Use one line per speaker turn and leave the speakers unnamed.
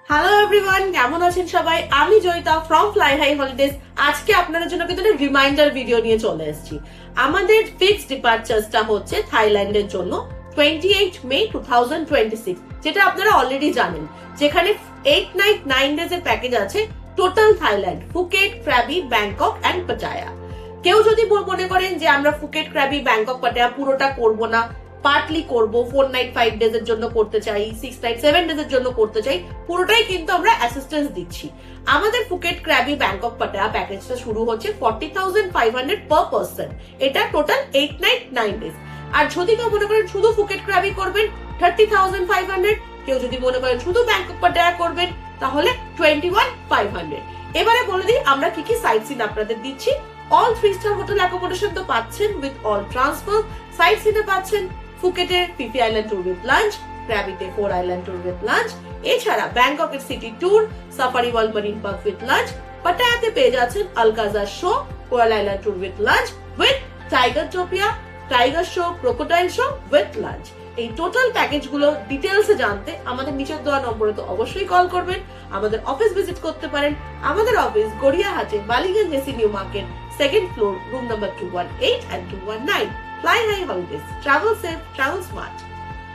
Hello everyone, কেমন আছেন সবাই? আমি Joyita from Fly High Holidays. আজকে আপনাদের জন্য কিন্তু একটা রিমাইন্ডার ভিডিও নিয়ে চলে এসেছি। আমাদের ফিক্সড ডিপার্চার্সটা হচ্ছে থাইল্যান্ডের জন্য 28 মে 2026, যেটা আপনারা অলরেডি জানেন, যেখানে 8 নাইট 9 ডেজ এর প্যাকেজ আছে। Total Thailand, Phuket, Krabi, Bangkok and Pattaya. কেউ যদি মনে করেন যে আমরা ফুকেট, ক্র্যাবি, ব্যাংকক, পাটায়া পুরোটা করব না, পার্টলি করব, 4 নাইট 5 ডেজ এর জন্য করতে চাই, 6 নাইট 7 ডেজ এর জন্য করতে চাই, পুরোটাই কিন্তু আমরা অ্যাসিস্ট্যান্স দিচ্ছি। আমাদের ফুকেট, ক্র্যাবি, ব্যাংকক, পাটায়া প্যাকেজটা শুরু হচ্ছে 40,500 পার পারসন। এটা টোটাল 8 নাইট 9 ডেজ। আর যদি কেউ মনে করেন শুধু ফুকেট, ক্র্যাবি করবেন 30,500, কেউ যদি মনে করেন শুধু ব্যাংকক, পাটায়া করবেন তাহলে 21,500। এবারে বলে দিই আমরা কি কি সাইট সিন আপনাদের দিচ্ছি। অল 3 স্টার হোটেল অ্যাকোমোডেশন তো পাচ্ছেন উইথ অল ট্রান্সফার। সাইট সিনে পাচ্ছেন ফুকেটে Phi Phi island tour with lunch, ক্র্যাবিতে 4 আইল্যান্ড ট্যুর উইথ লাঞ্চ, এছাড়া ব্যাংককের city tour, safari world marine park with lunch. পাটায়াতে পেয়ে যাচ্ছেন Alcazar show, coral island tour with lunch with Tigertopia, tiger show, crocodile show with lunch. এই total package গুলো ডিটেলসে জানতে আমাদের নিচের দেওয়া নম্বরে তো অবশ্যই কল করবেন। আমাদের অফিস ভিজিট করতে পারেন। আমাদের অফিস গড়িয়াহাটে, Ballygunge AC new market, second floor, room number 218 and 219। Fly High Holidays. Travel safe, travel smart.